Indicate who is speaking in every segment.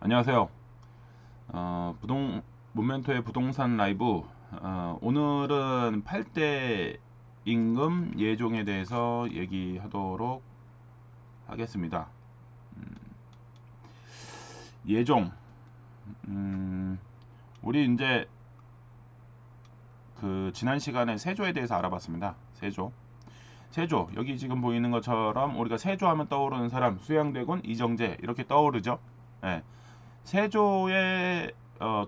Speaker 1: 안녕하세요. 문멘토의 부동산 라이브. 오늘은 8대 임금 예종에 대해서 얘기하도록 하겠습니다. 예종. 우리 이제 그 지난 시간에 세조에 대해서 알아봤습니다. 세조. 여기 지금 보이는 것처럼 우리가 세조하면 떠오르는 사람 수양대군, 이정재 이렇게 떠오르죠. 예. 세조의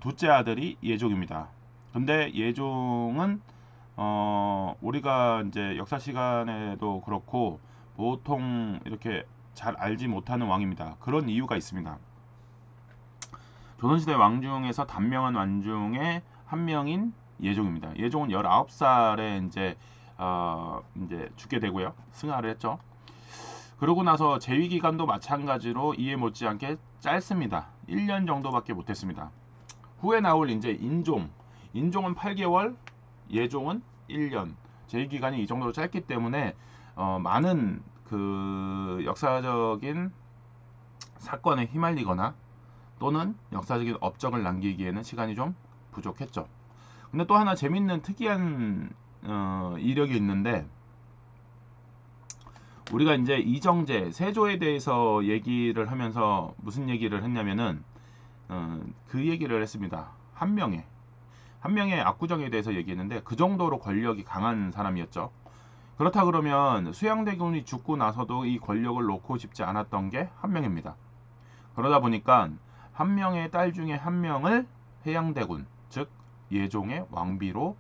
Speaker 1: 둘째 아들이 예종입니다. 근데 예종은 우리가 이제 역사 시간에도 그렇고 보통 이렇게 잘 알지 못하는 왕입니다. 그런 이유가 있습니다. 조선시대 왕 중에서 단명한 왕 중에 한 명인 예종입니다. 예종은 19살에 이제 죽게 되고요. 승하를 했죠. 그러고 나서 재위 기간도 마찬가지로 이해 못지않게 짧습니다. 1년 정도밖에 못했습니다. 후에 나올 이제 인종은 8개월, 예종은 1년. 재위 기간이 이 정도로 짧기 때문에 많은 그 역사적인 사건에 휘말리거나 또는 역사적인 업적을 남기기에는 시간이 좀 부족했죠. 근데 또 하나 재밌는 특이한 이력이 있는데, 우리가 이제 이정재, 세조에 대해서 얘기를 하면서 무슨 얘기를 했냐면은 그 얘기를 했습니다. 한 명의 압구정에 대해서 얘기했는데 그 정도로 권력이 강한 사람이었죠. 그렇다 그러면 수양대군이 죽고 나서도 이 권력을 놓고 싶지 않았던 게 한 명입니다. 그러다 보니까 한 명의 딸 중에 한 명을 해양대군, 즉 예종의 왕비로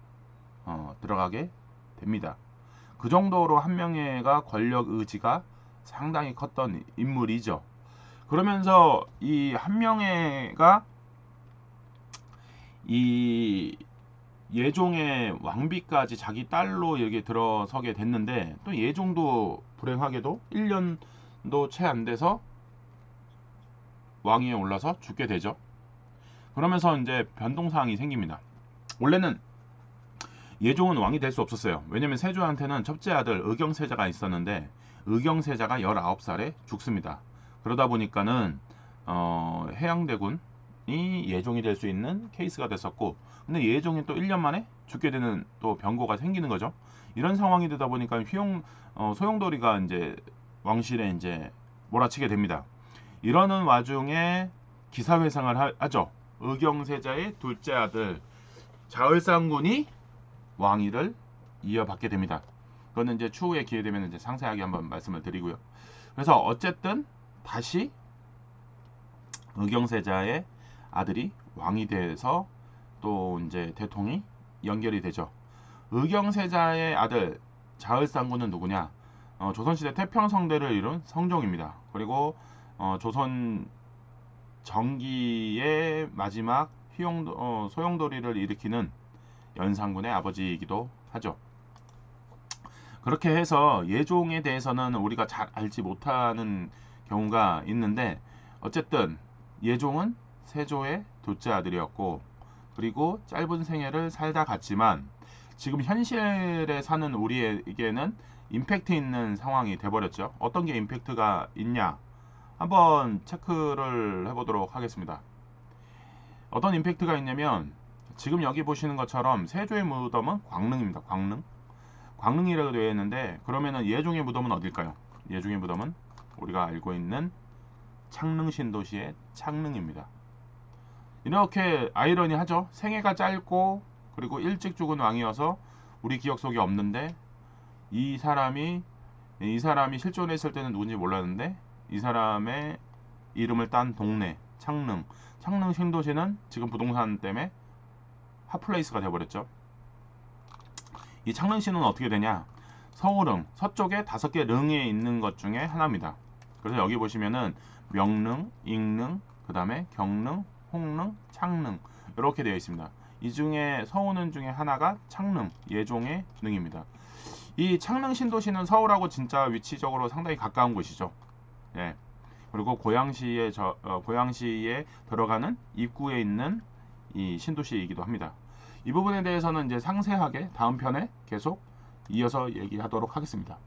Speaker 1: 들어가게 됩니다. 그 정도로 한명회가 권력 의지가 상당히 컸던 인물이죠. 그러면서 이 한명회가 이 예종의 왕비까지 자기 딸로 여기 들어서게 됐는데, 또 예종도 불행하게도 1년도 채 안 돼서 왕위에 올라서 죽게 되죠. 그러면서 이제 변동사항이 생깁니다. 원래는 예종은 왕이 될 수 없었어요. 왜냐면 세조한테는 첫째 아들 의경세자가 있었는데 의경세자가 19살에 죽습니다. 그러다 보니까는 해양대군이 예종이 될 수 있는 케이스가 됐었고, 근데 예종이 또 1년 만에 죽게 되는 또 변고가 생기는 거죠. 이런 상황이 되다 보니까 소용돌이가 이제 왕실에 이제 몰아치게 됩니다. 이러는 와중에 기사회상을 하죠. 의경세자의 둘째 아들 자을상군이 왕위를 이어받게 됩니다. 그거는 이제 추후에 기회 되면 이제 상세하게 한번 말씀을 드리고요. 그래서 어쨌든 다시 의경세자의 아들이 왕이 돼서 또 이제 대통이 연결이 되죠. 의경세자의 아들 자을상군은 누구냐? 조선시대 태평성대를 이룬 성종입니다. 그리고 조선 정기의 마지막 소용돌이를 일으키는 연산군의 아버지이기도 하죠. 그렇게 해서 예종에 대해서는 우리가 잘 알지 못하는 경우가 있는데, 어쨌든 예종은 세조의 둘째 아들이었고, 그리고 짧은 생애를 살다 갔지만 지금 현실에 사는 우리에게는 임팩트 있는 상황이 돼버렸죠. 어떤 게 임팩트가 있냐, 한번 체크를 해보도록 하겠습니다. 어떤 임팩트가 있냐면, 지금 여기 보시는 것처럼 세조의 무덤은 광릉입니다. 광릉이라고 되어 있는데, 그러면은 예종의 무덤은 어딜까요? 예종의 무덤은 우리가 알고 있는 창릉 신도시의 창릉입니다. 이렇게 아이러니하죠. 생애가 짧고 그리고 일찍 죽은 왕이어서 우리 기억 속에 없는데, 이 사람이 실존했을 때는 누군지 몰랐는데 이 사람의 이름을 딴 동네 창릉 신도시는 지금 부동산 때문에 핫플레이스가 되어버렸죠. 이 창릉시는 어떻게 되냐? 서울릉, 서쪽에 5개 릉에 있는 것 중에 하나입니다. 그래서 여기 보시면은 명릉, 익릉, 그 다음에 경릉, 홍릉, 창릉 이렇게 되어 있습니다. 이 중에 서운은 중에 하나가 창릉, 예종의 능입니다. 이 창릉 신도시는 서울하고 진짜 위치적으로 상당히 가까운 곳이죠. 예. 그리고 고양시에 들어가는 입구에 있는 이 신도시이기도 합니다. 이 부분에 대해서는 이제 상세하게 다음 편에 계속 이어서 얘기하도록 하겠습니다.